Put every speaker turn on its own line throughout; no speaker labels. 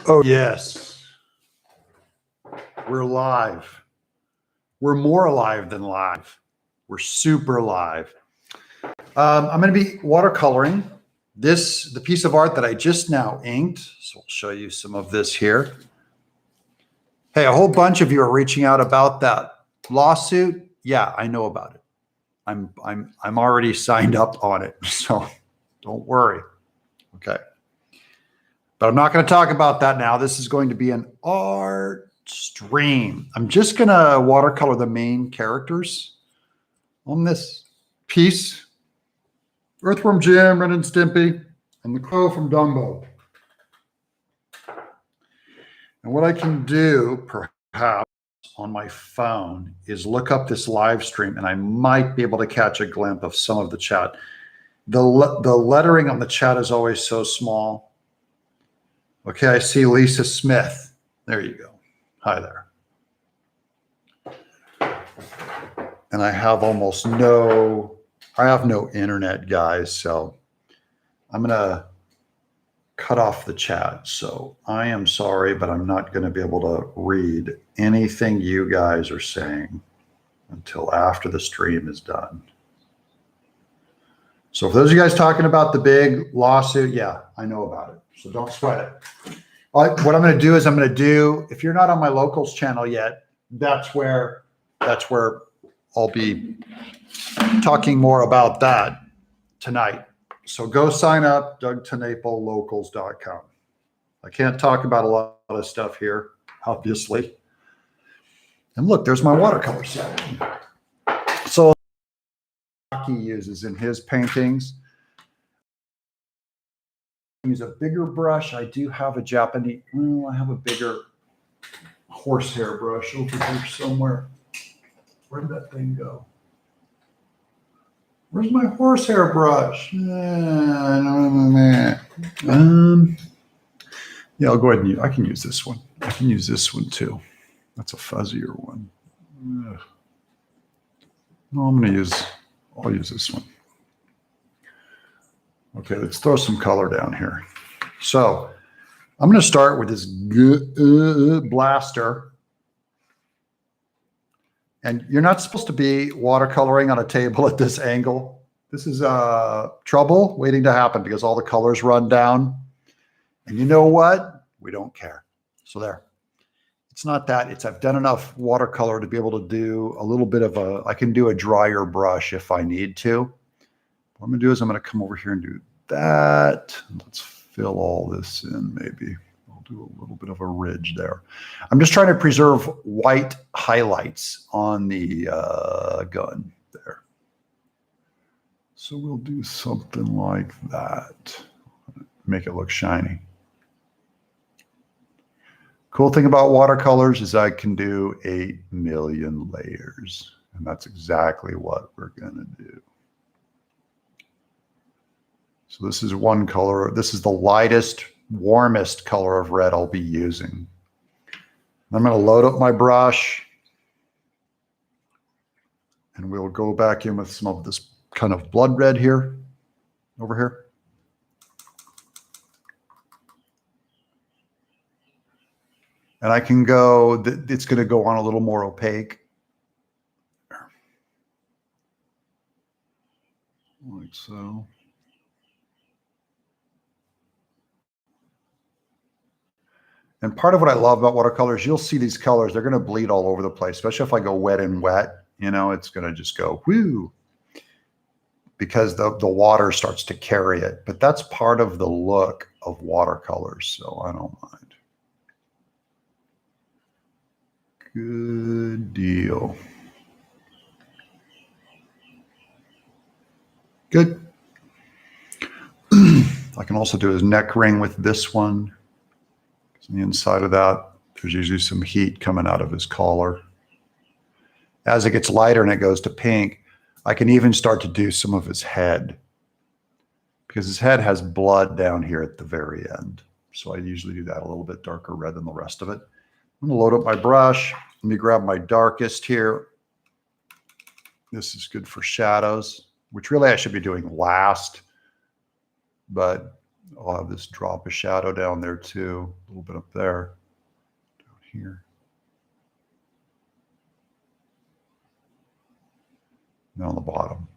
Oh, yes. We're live. We're more alive than live. We're super alive. I'm going to be watercoloring the piece of art that I just now inked. So I'll show you some of this here. Hey, a whole bunch of you are reaching out about that lawsuit. Yeah, I know about it. I'm already signed up on it, so don't worry. Okay. But I'm not going to talk about that now. This is going to be an art stream. I'm just going to watercolor the main characters on this piece. Earthworm Jim, Ren and Stimpy, and the crow from Dumbo. And what I can do, perhaps, on my phone is look up this live stream, and I might be able to catch a glimpse of some of the chat. The lettering on the chat is always so small. Okay, I see Lisa Smith. There you go. Hi there. And I have no internet, guys, so I'm going to cut off the chat. So I am sorry, but I'm not going to be able to read anything you guys are saying until after the stream is done. So for those of you guys talking about the big lawsuit, yeah, I know about it. So don't sweat it. What I'm going to do is if you're not on my locals channel yet, that's where I'll be talking more about that tonight. So go sign up, TenNapel.locals.com. I can't talk about a lot of stuff here, obviously. And look, there's my watercolor set. So he uses in his paintings. Use a bigger brush. I do have a Japanese, I have a bigger horsehair brush over here somewhere. Where did that thing go? Where's my horsehair brush? Yeah, I'll go ahead and I can use this one. I can use this one too. That's a fuzzier one. No, I'll use this one. Okay, let's throw some color down here. So I'm going to start with this blaster. And you're not supposed to be watercoloring on a table at this angle. This is trouble waiting to happen because all the colors run down. And you know what? We don't care. So there. It's not that. It's I've done enough watercolor to be able to do a little bit of I can do a drier brush if I need to. What I'm going to do is I'm going to come over here and do that. Let's fill all this in maybe. I'll do a little bit of a ridge there. I'm just trying to preserve white highlights on the gun there. So we'll do something like that. Make it look shiny. Cool thing about watercolors is I can do 8 million layers. And that's exactly what we're going to do. So this is one color. This is the lightest, warmest color of red I'll be using. I'm going to load up my brush. And we'll go back in with some of this kind of blood red here, over here. And I can go, it's going to go on a little more opaque. Like so. And part of what I love about watercolors, you'll see these colors, they're going to bleed all over the place, especially if I go wet and wet, it's going to just go whoo, because the water starts to carry it. But that's part of the look of watercolors, so I don't mind. Good deal. Good. I can also do his neck ring with this one. On the inside of that, there's usually some heat coming out of his collar. As it gets lighter and it goes to pink, I can even start to do some of his head because his head has blood down here at the very end. So I usually do that a little bit darker red than the rest of it. I'm going to load up my brush. Let me grab my darkest here. This is good for shadows, which really I should be doing last, but I'll have this drop of shadow down there too, a little bit up there, down here. And on the bottom.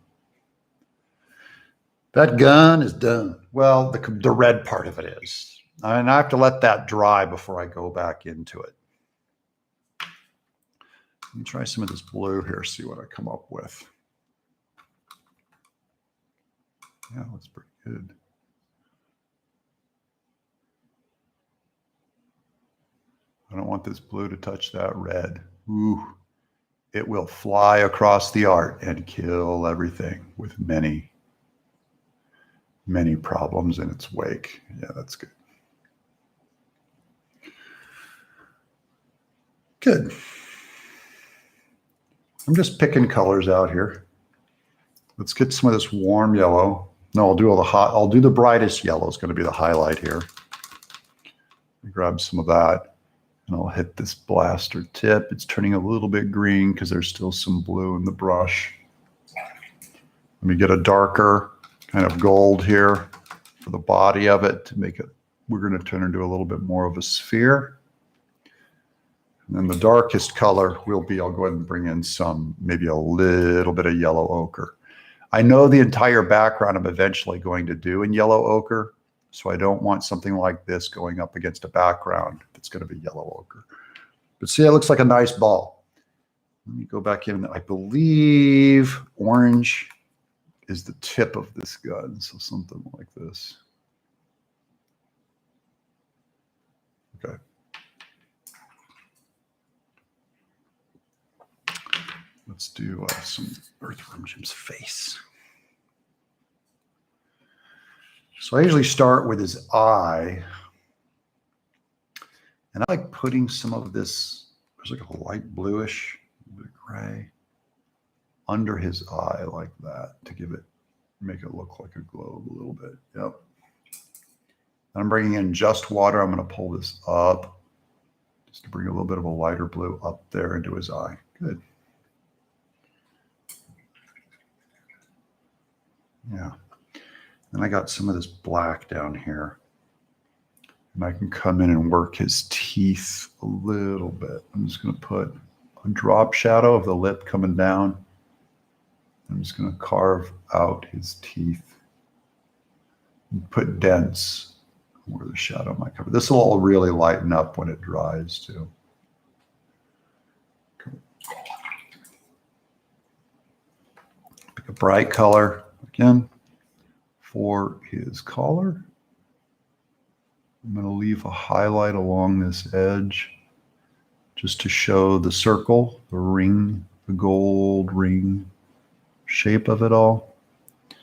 That gun is done. Well, the red part of it is. And I have to let that dry before I go back into it. Let me try some of this blue here, see what I come up with. Yeah, that's pretty good. I don't want this blue to touch that red. Ooh, it will fly across the art and kill everything with many, many problems in its wake. Yeah, that's good. Good. I'm just picking colors out here. Let's get some of this warm yellow. No, I'll do all the hot. I'll do the brightest yellow. It's going to be the highlight here. Grab some of that, and I'll hit this blaster tip. It's turning a little bit green because there's still some blue in the brush. Let me get a darker kind of gold here for the body of it to make it. We're going to turn into a little bit more of a sphere. And then the darkest color will be, I'll go ahead and bring in some, maybe a little bit of yellow ochre. I know the entire background I'm eventually going to do in yellow ochre, so I don't want something like this going up against a background that's going to be yellow ochre. But see, it looks like a nice ball. Let me go back in. I believe orange is the tip of this gun, so something like this. Okay. Let's do some Earthworm Jim's face. So I usually start with his eye. And I like putting some of this, there's like a light bluish, a bit of gray, under his eye like that to give it, make it look like a globe a little bit. Yep. And I'm bringing in just water. I'm going to pull this up just to bring a little bit of a lighter blue up there into his eye. Good. Yeah. And I got some of this black down here. And I can come in and work his teeth a little bit. I'm just going to put a drop shadow of the lip coming down. I'm just going to carve out his teeth and put dents where the shadow might cover. This will all really lighten up when it dries too. Pick a bright color again for his collar. I'm going to leave a highlight along this edge just to show the circle, the ring, the gold ring shape of it all. In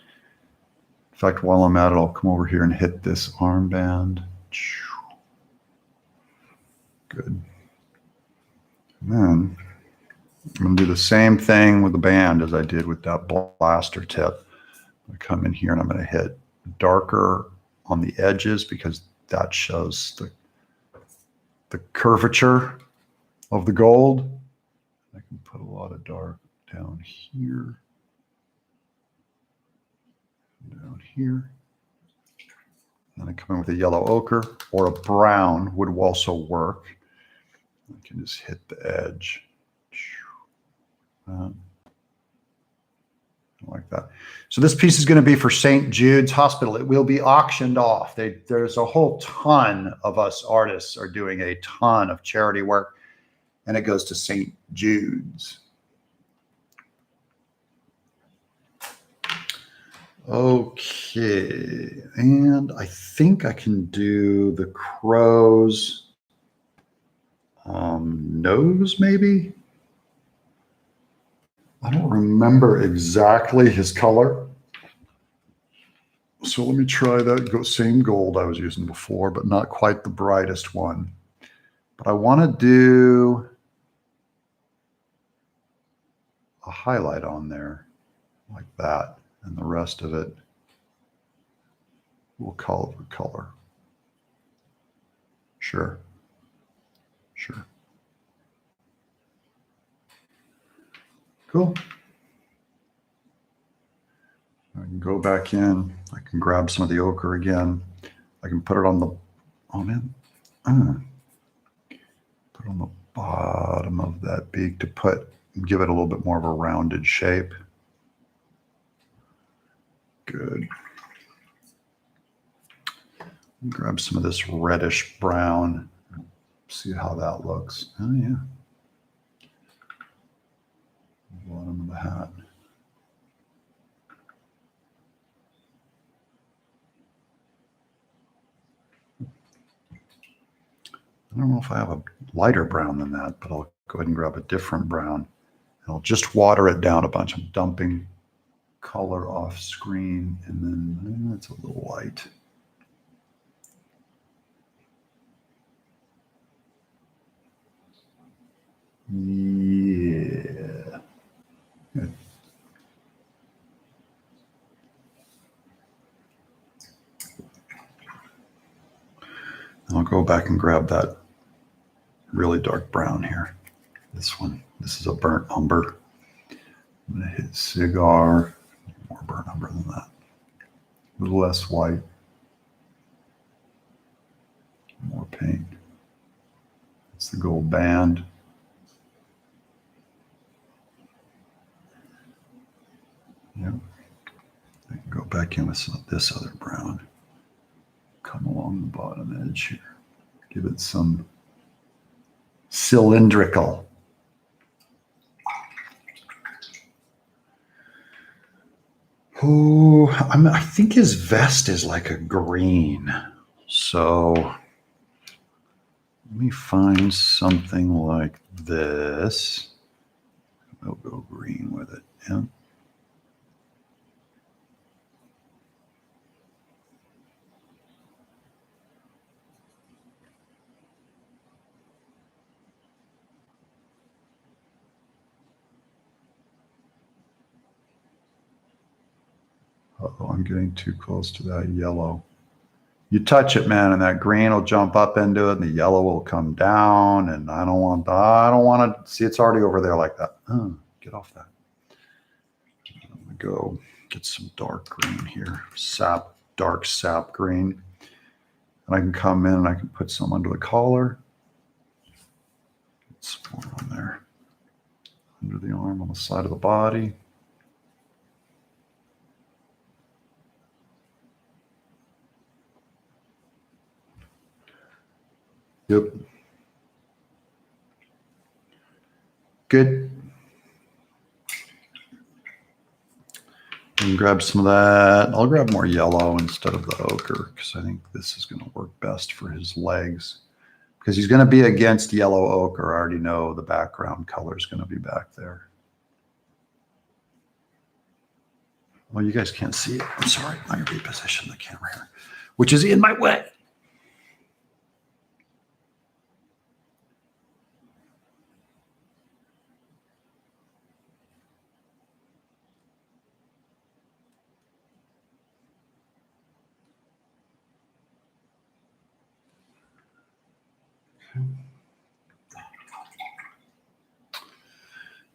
fact, while I'm at it, I'll come over here and hit this armband. Good. And then I'm going to do the same thing with the band as I did with that blaster tip. I come in here and I'm going to hit darker on the edges because that shows the curvature of the gold. I can put a lot of dark down here, down here. And then I come in with a yellow ochre or a brown would also work. I can just hit the edge. Like that. So this piece is going to be for St. Jude's Hospital. It will be auctioned off. There's a whole ton of us artists are doing a ton of charity work, and it goes to St. Jude's. Okay, and I think I can do the crow's nose, maybe. I don't remember exactly his color. So let me try that same gold I was using before, but not quite the brightest one. But I want to do a highlight on there like that. And the rest of it, we'll call it the color. Sure. Sure. Cool. I can go back in. I can grab some of the ochre again. I can put it on the, oh man, put it on the bottom of that beak to give it a little bit more of a rounded shape. Good. Grab some of this reddish brown. See how that looks. Oh yeah. Bottom of the hat. I don't know if I have a lighter brown than that, but I'll go ahead and grab a different brown. And I'll just water it down a bunch. I'm dumping color off screen, and then it's a little light. Yeah. Good. I'll go back and grab that really dark brown here. This one. This is a burnt umber. I'm going to hit cigar. More burnt umber than that. A little less white. More paint. It's the gold band. Yep. I can go back in with some of this other brown. Come along the bottom edge here. Give it some cylindrical. Oh, I think his vest is like a green. So let me find something like this. We'll go green with it. Yeah. Uh-oh, I'm getting too close to that yellow. You touch it, man, and that green will jump up into it, and the yellow will come down. And I don't want to see it's already over there like that. Get off that. I'm gonna go get some dark green here, dark sap green, and I can come in and I can put some under the collar. Get some more on there, under the arm, on the side of the body. Yep. Good. And grab some of that. I'll grab more yellow instead of the ochre because I think this is going to work best for his legs. Because he's going to be against yellow ochre. I already know the background color is going to be back there. Well, you guys can't see it. I'm sorry. I'm going to reposition the camera here, which is in my way.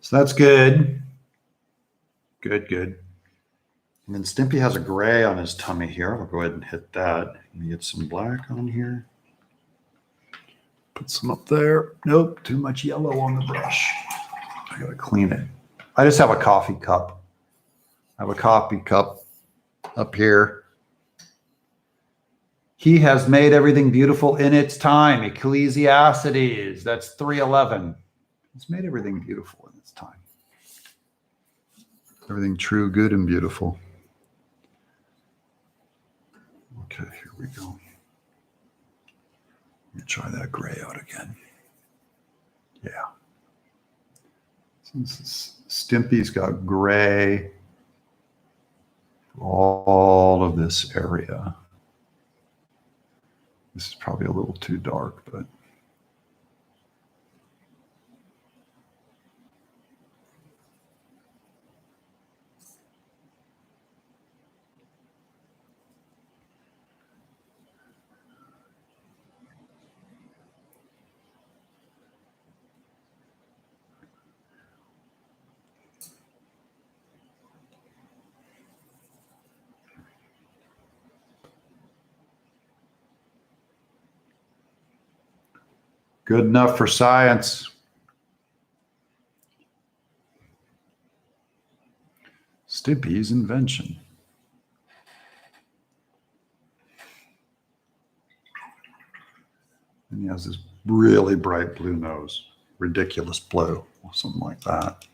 So that's good. Good, good. And then Stimpy has a gray on his tummy here. I'll go ahead and hit that. Let me get some black on here. Put some up there. Nope, too much yellow on the brush. I gotta clean it. I just have a coffee cup. I have a coffee cup up here. He has made everything beautiful in its time. Ecclesiastes, that's 3:11. He's made everything beautiful in its time. Everything true, good, and beautiful. Okay, here we go. Let me try that gray out again. Yeah. Since Stimpy's got gray all of this area. This is probably a little too dark, but Good enough for science. Stimpy's invention. And he has this really bright blue nose. Ridiculous blue, or something like that.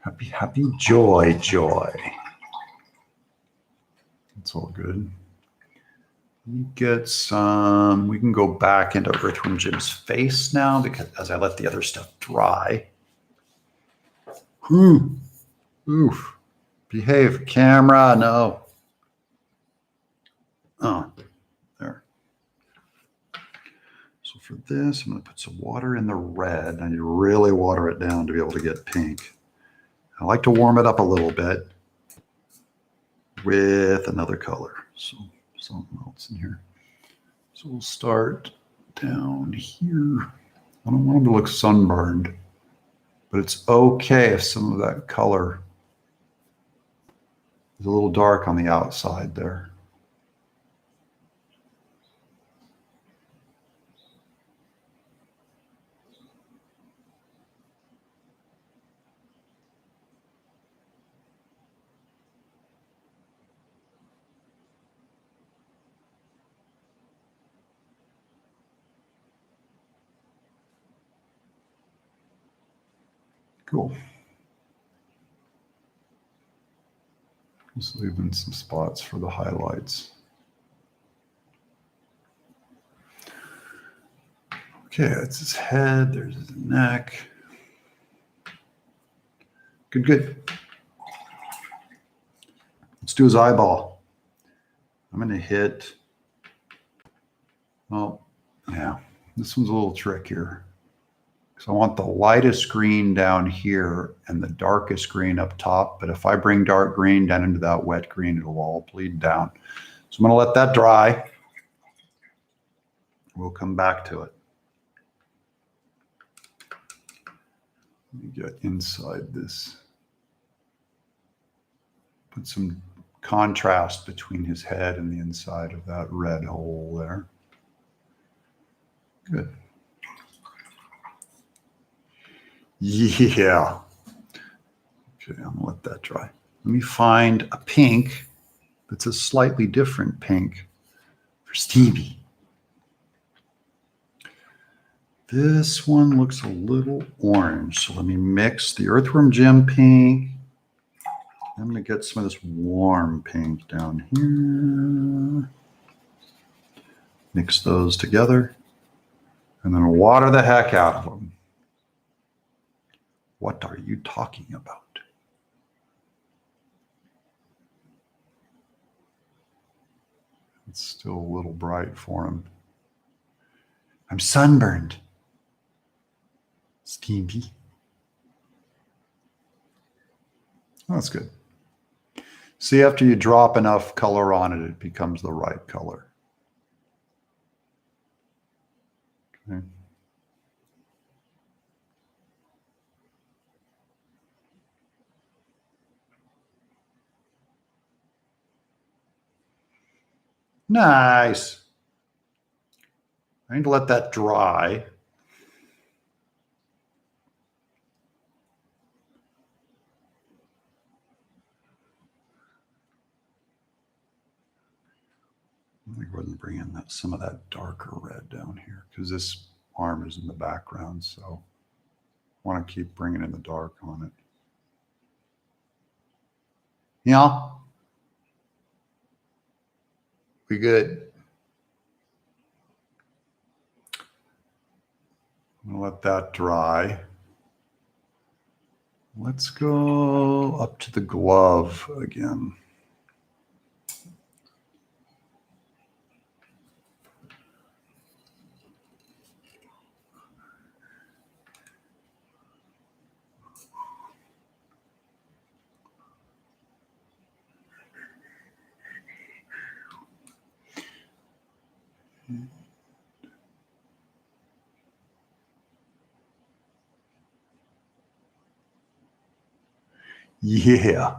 Happy, happy, joy, joy. That's all good. Let me get some, we can go back into Earthworm Jim's face now because as I let the other stuff dry. Oof. Behave, camera, no. Oh, there. So for this, I'm going to put some water in the red. I need to really water it down to be able to get pink. I like to warm it up a little bit with another color. So something else in here. So we'll start down here. I don't want them to look sunburned, but it's okay if some of that color is a little dark on the outside there. Cool. Just leaving some spots for the highlights. Okay, that's his head. There's his neck. Good, good. Let's do his eyeball. I'm going to hit, well, yeah, this one's a little trickier. So I want the lightest green down here and the darkest green up top. But if I bring dark green down into that wet green, it'll all bleed down. So I'm going to let that dry. We'll come back to it. Let me get inside this. Put some contrast between his head and the inside of that red hole there. Good. Yeah. Okay, I'm gonna let that dry. Let me find a pink that's a slightly different pink for Stevie. This one looks a little orange, so let me mix the Earthworm Jim pink. I'm gonna get some of this warm pink down here. Mix those together, and then water the heck out of them. What are you talking about? It's still a little bright for him. I'm sunburned. Stevie. Oh, that's good. See, after you drop enough color on it, it becomes the right color. Okay. Nice. I need to let that dry. I think we're going to bring in some of that darker red down here because this arm is in the background, so I want to keep bringing in the dark on it. Yeah. We good. I'm going to let that dry. Let's go up to the glove again. Yeah.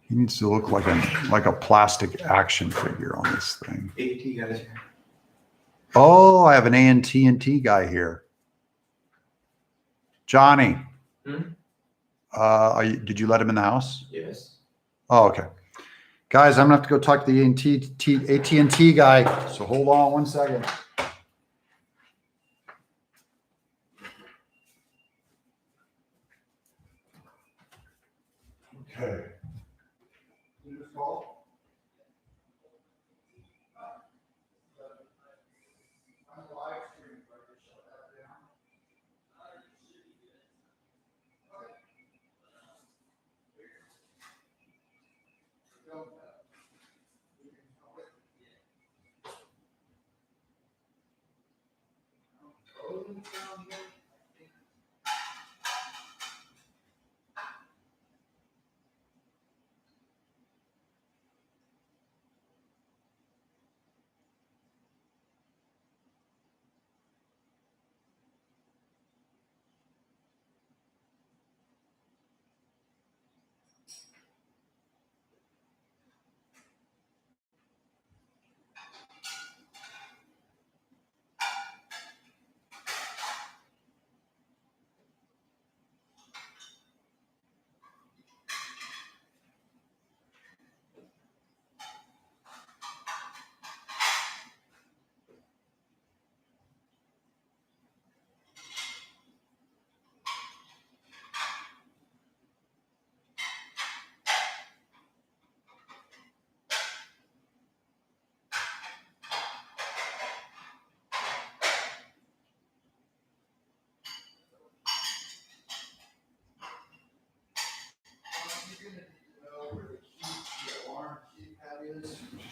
He needs to look like a plastic action figure on this thing.
AT guys here.
Oh, I have an AT&T guy here. Johnny. Did you let him in the house?
Yes.
Oh, okay. Guys, I'm gonna have to go talk to the AT&T guy. So hold on one second. Okay. You just call? I'm live streaming, but I can shut that down.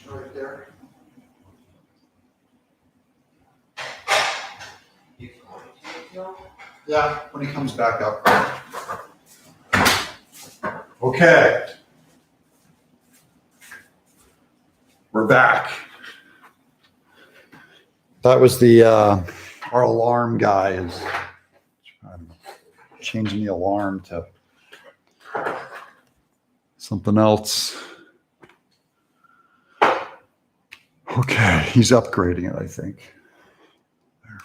Right there. Yeah, when he comes back up. Okay. We're back. That was our alarm guy is changing the alarm to something else. Okay, he's upgrading it, I think. There.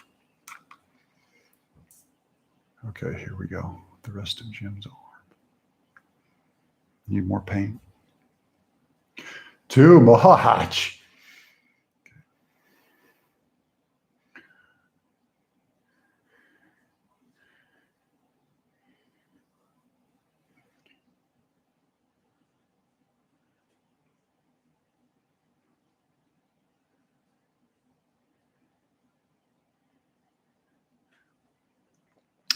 Okay, here we go. The rest of Jim's alarm. Need more paint? Too much.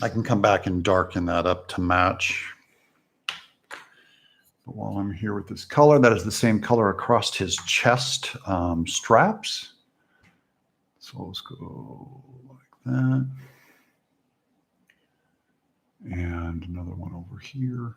I can come back and darken that up to match. But while I'm here with this color, that is the same color across his chest straps. So let's go like that. And another one over here.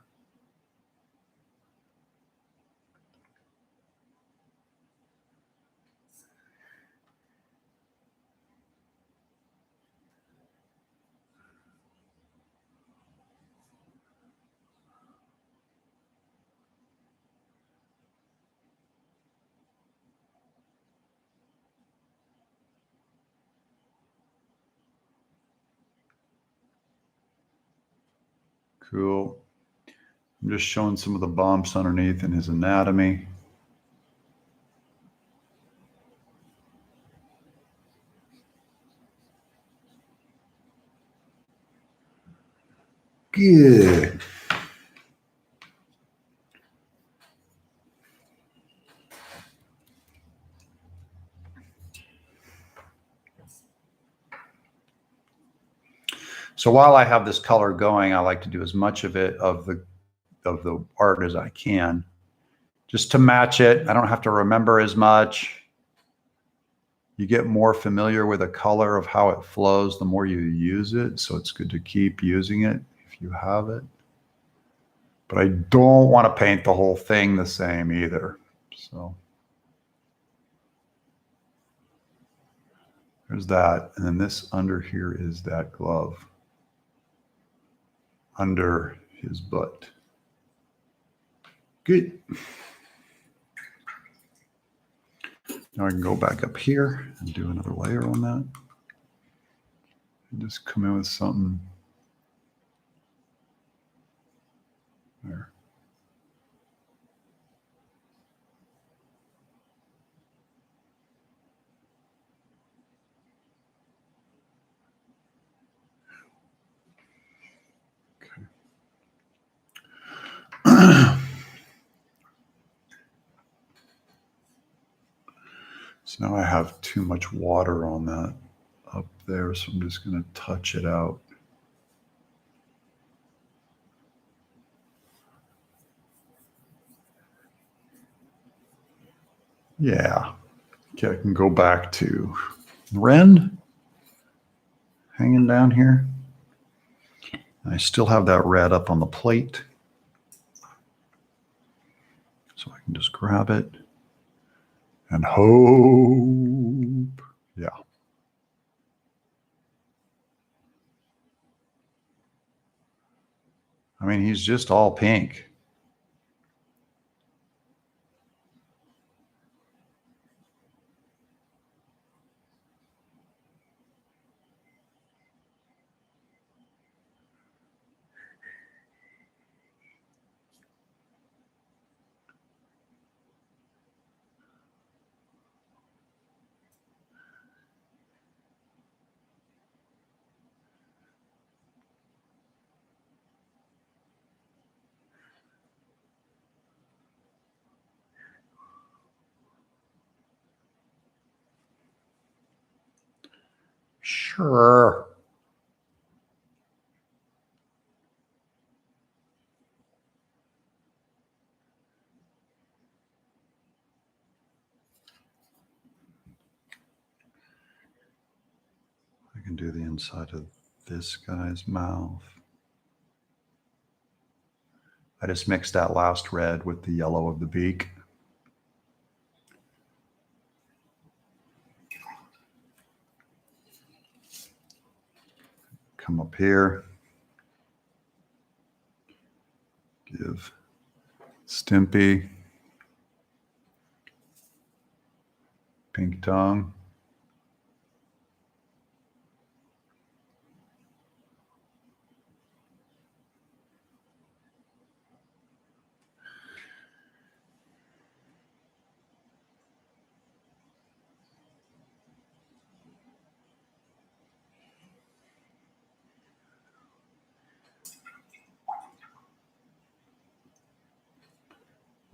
Cool. I'm just showing some of the bumps underneath in his anatomy. Good. So while I have this color going, I like to do as much of it of the art as I can, just to match it. I don't have to remember as much. You get more familiar with a color of how it flows the more you use it. So it's good to keep using it if you have it. But I don't want to paint the whole thing the same either. So There's that. And then this under here is that glove under his butt. Good. Now I can go back up here and do another layer on that. And just come in with something there. So now I have too much water on that up there, so I'm just going to touch it out. Yeah. Okay, I can go back to Ren hanging down here. I still have that red up on the plate. So I can just grab it and hope. Yeah. I mean, he's just all pink. Sure. I can do the inside of this guy's mouth. I just mixed that last red with the yellow of the beak. Come up here. Give Stimpy pink tongue.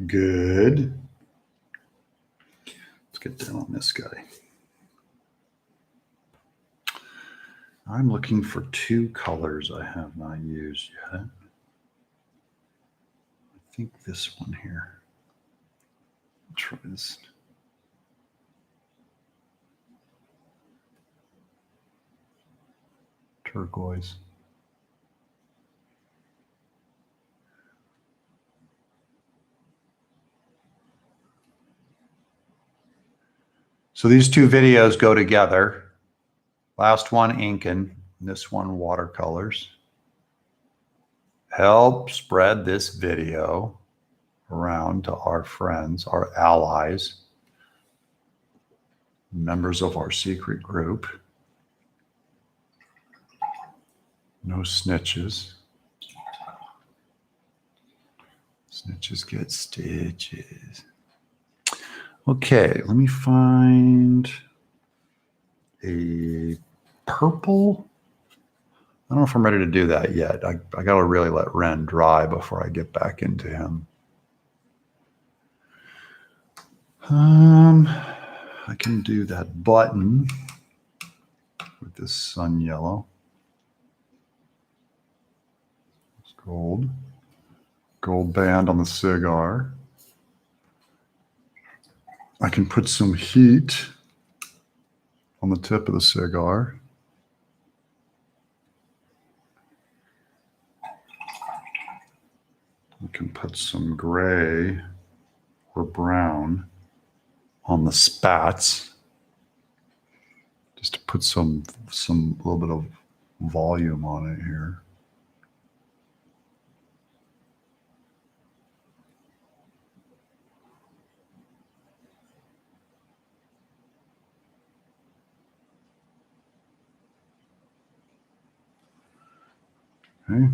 Good. Let's get down on this guy. I'm looking for two colors I have not used yet. I think this one here. I'll try this. Turquoise. So these two videos go together. Last one inking, this one watercolors. Help spread this video around to our friends, our allies, members of our secret group. No snitches. Snitches get stitches. Okay, let me find a purple. I don't know if I'm ready to do that yet. I got to really let Ren dry before I get back into him. I can do that button with this sun yellow. It's gold. Gold band on the cigar. I can put some heat on the tip of the cigar. I can put some gray or brown on the spats. Just to put some little bit of volume on it here. Okay.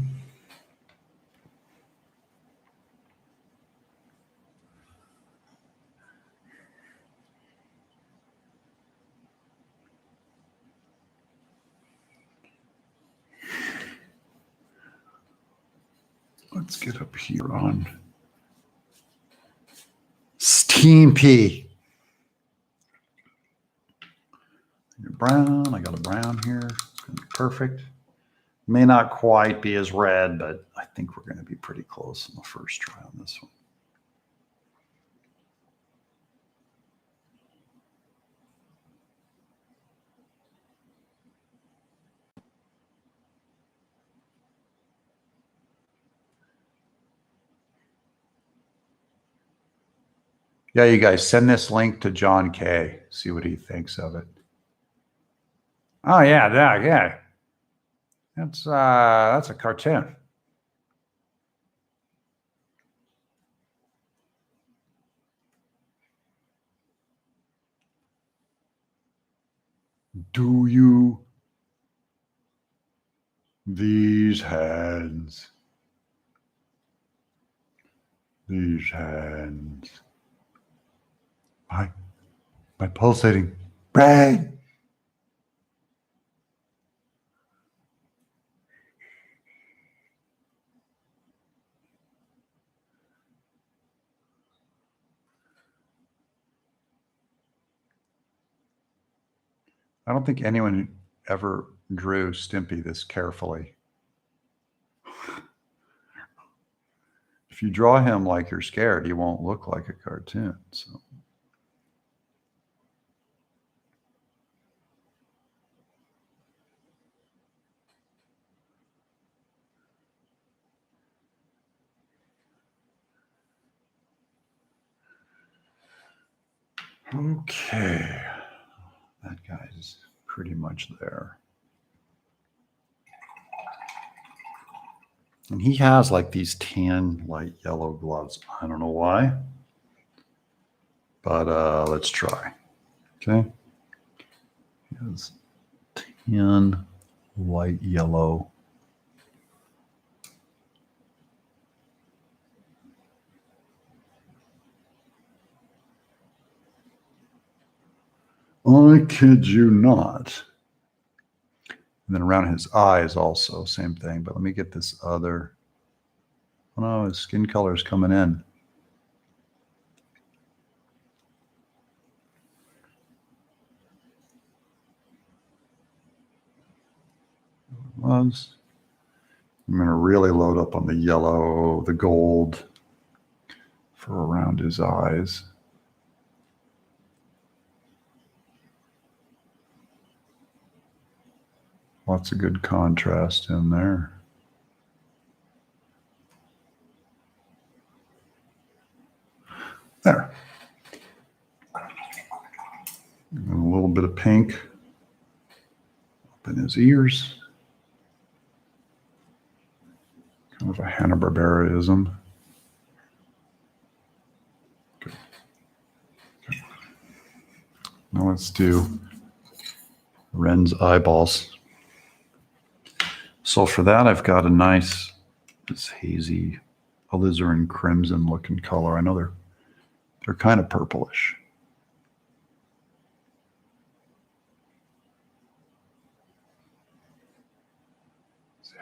Let's get up here on Steam P. Brown, I got a brown here. It's going to be perfect. May not quite be as red, but I think we're going to be pretty close on the first try on this one. Yeah, you guys send this link to John K. See what he thinks of it. Oh yeah, yeah. That's a cartoon. Do you? These hands. These hands. My pulsating brain. I don't think anyone ever drew Stimpy this carefully. If you draw him like you're scared, he won't look like a cartoon. So. Okay, that guy's pretty much there. And he has like these tan light yellow gloves. I don't know why, but let's try. Okay. He has tan light yellow. I kid you not. And then around his eyes also, same thing. But let me get this other. Oh no, his skin color is coming in. I'm going to really load up on the yellow, the gold for around his eyes. Lots of good contrast in there. There. And a little bit of pink up in his ears. Kind of a Hanna-Barbera-ism. Okay. Now let's do Ren's eyeballs. So for that, I've got a nice, this hazy alizarin crimson looking color. I know they're kind of purplish.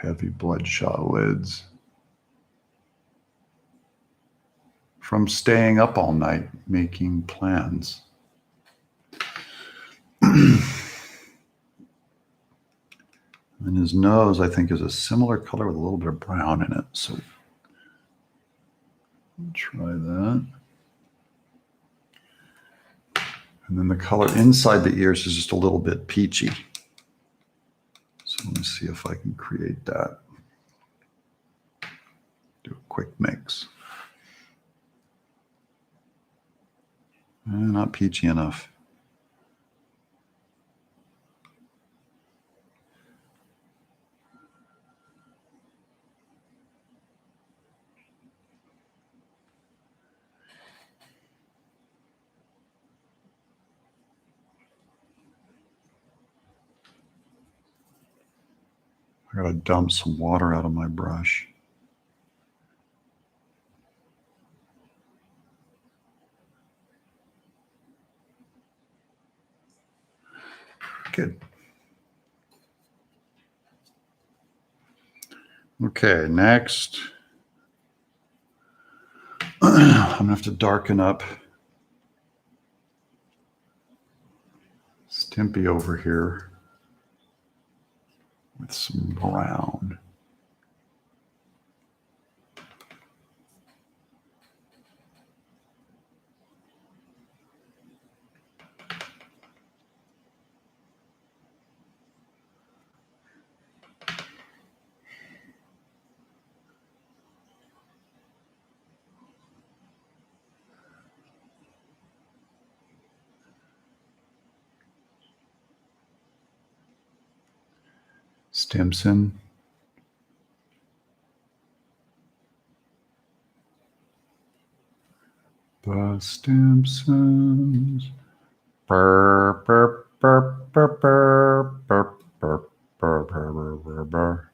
Heavy bloodshot lids. From staying up all night making plans. And his nose, I think, is a similar color with a little bit of brown in it. So I'll try that. And then the color inside the ears is just a little bit peachy. So let me see if I can create that. Do a quick mix. Not peachy enough. I gotta dump some water out of my brush. Good. Okay, next. I'm gonna have to darken up Stimpy over here with some brown. Stimson. The Stimpsons. Burr, burr, burr, burr, burr, burr, burr, burr, burr, burr, burr.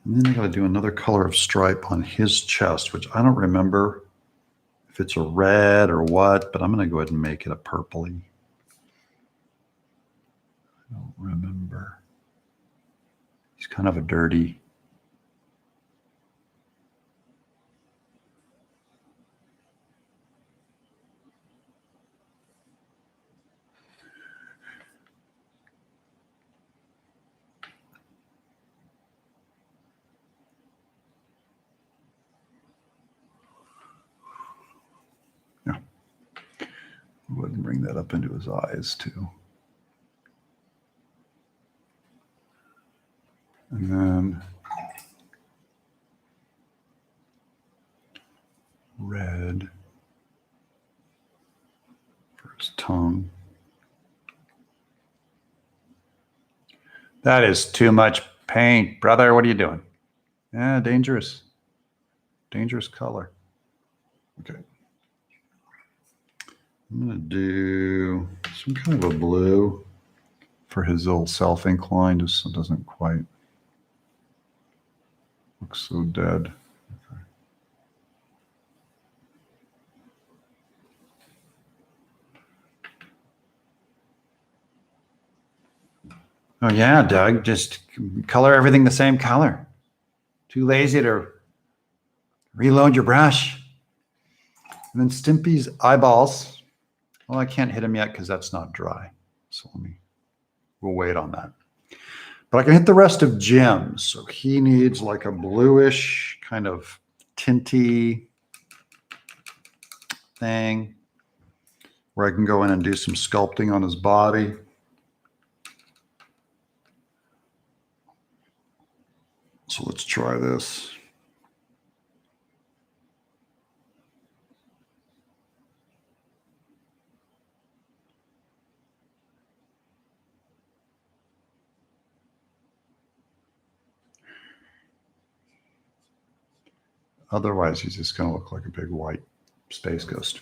And then I got to do another color of stripe on his chest, which I don't remember if it's a red or what, but I'm going to go ahead and make it a purpley. I don't remember. He's kind of a dirty. Yeah. Go ahead and bring that up into his eyes too. And then red for his tongue. That is too much paint, brother. What are you doing? Yeah, dangerous. Dangerous color. Okay. I'm going to do some kind of a blue for his little self-incline, just so it doesn't quite look so dead. Okay. Oh, yeah, Doug, just color everything the same color. Too lazy to reload your brush. And then Stimpy's eyeballs. Well, I can't hit him yet because that's not dry. So we'll wait on that. But I can hit the rest of Jim's. So he needs like a bluish kind of tinty thing where I can go in and do some sculpting on his body. So let's try this. Otherwise, he's just going to look like a big white space ghost.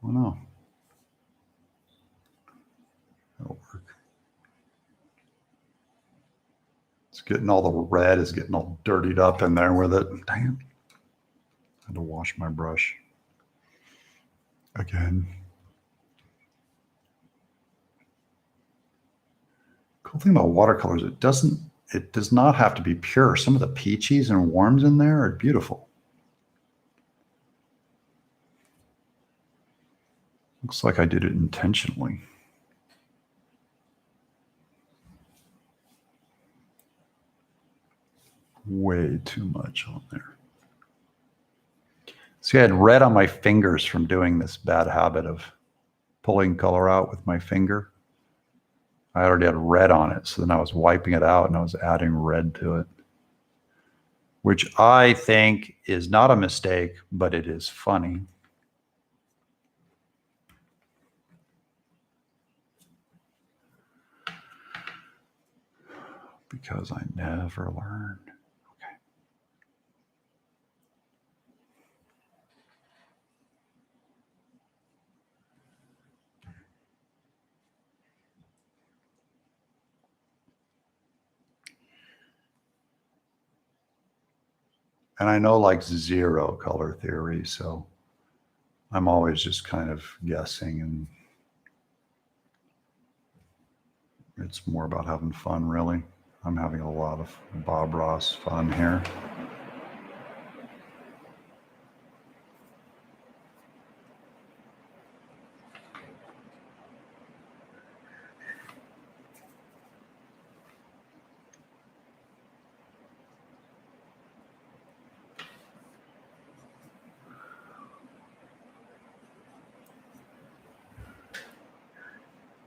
Oh, no. That'll work. It's getting all the red is getting all dirtied up in there with it. Damn. I had to wash my brush again. Cool thing about watercolors, it does not have to be pure. Some of the peachies and warms in there are beautiful. Looks like I did it intentionally. Way too much on there. See, I had red on my fingers from doing this bad habit of pulling color out with my finger. I already had red on it, so then I was wiping it out and I was adding red to it, which I think is not a mistake, but it is funny. because I never learn. Okay. And I know like zero color theory, so I'm always just kind of guessing, and it's more about having fun, really. I'm having a lot of Bob Ross fun here.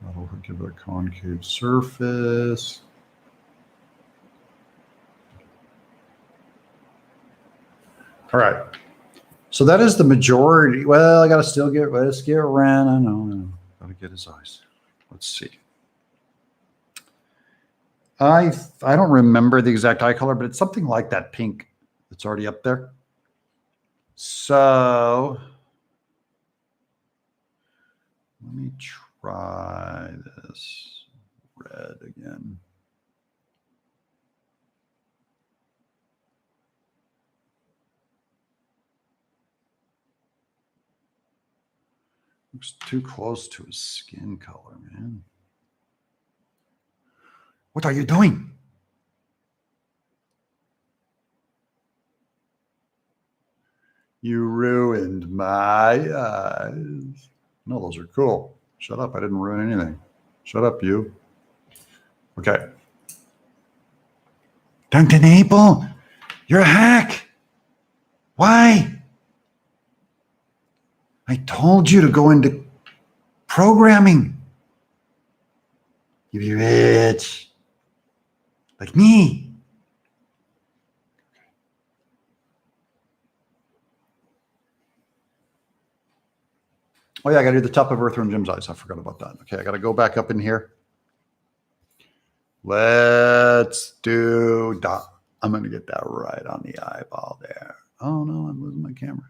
That'll give it a concave surface. All right. So that is the majority. Well, I got to still get, let's get Ren. I know. Got to get his eyes. Let's see. I don't remember the exact eye color, but it's something like that pink that's already up there. So let me try this red again. Looks too close to his skin color, man. What are you doing? You ruined my eyes. No, those are cool. Shut up. I didn't ruin anything. Shut up, you. Okay. TenNapel, you're a hack. Why? I told you to go into programming. You bitch. Like me. Oh, yeah, I got to do the top of Earthworm Jim's eyes. I forgot about that. Okay, I got to go back up in here. Let's do dot. I'm going to get that right on the eyeball there. Oh, no, I'm losing my camera.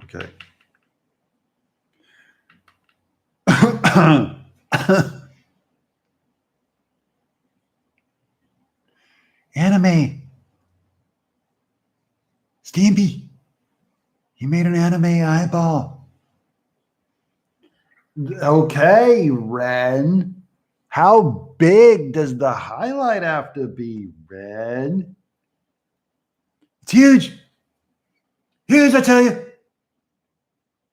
Okay. Anime. Stampy. You made an anime eyeball. Okay, Ren. How big does the highlight have to be, Ren? It's huge. Huge, I tell you.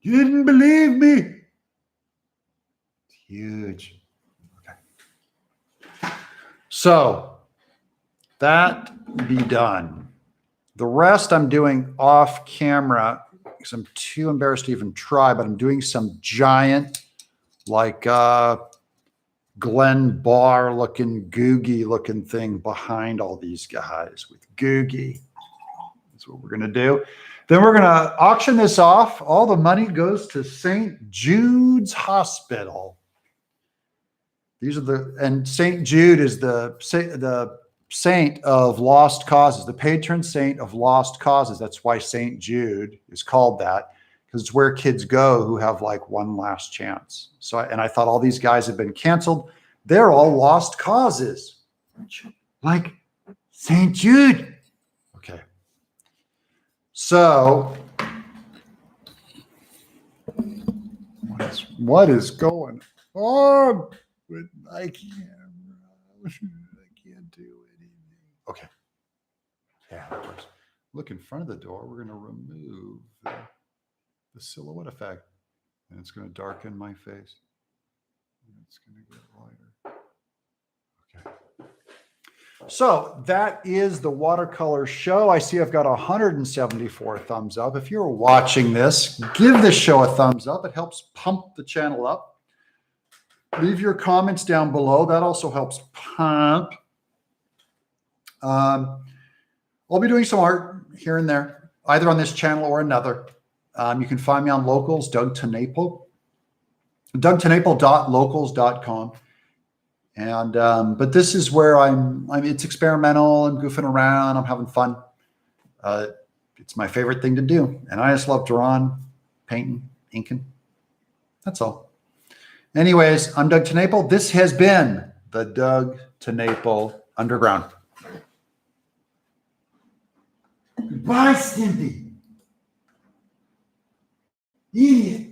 You didn't believe me. It's huge. Okay. So that be done. The rest I'm doing off camera because I'm too embarrassed to even try, but I'm doing some giant, like Glenn Barr looking, Googie looking thing behind all these guys with Googie. That's what we're going to do. Then we're going to auction this off. All the money goes to St. Jude's Hospital. These are and St. Jude is the saint of lost causes, the patron saint of lost causes. That's why St. Jude is called that, because it's where kids go who have like one last chance. So, and I thought all these guys have been canceled. They're all lost causes, like St. Jude. Okay. So what is going on with my camera? I can't do anything. Okay. Yeah, that works. Look in front of the door. We're going to remove the silhouette effect, and it's going to darken my face. And it's going to get lighter. Okay. So that is the watercolor show. I see I've got 174 thumbs up. If you're watching this, give this show a thumbs up. It helps pump the channel up. Leave your comments down below. That also helps pump. I'll be doing some art here and there, either on this channel or another. You can find me on Locals, Doug TenNapel, DougTenNapel.locals.com. And but this is where it's experimental. I'm goofing around. I'm having fun. It's my favorite thing to do. And I just love drawing, painting, inking. That's all. Anyways, I'm Doug TenNapel. This has been the Doug TenNapel Underground. Goodbye, Stimpy. Idiot.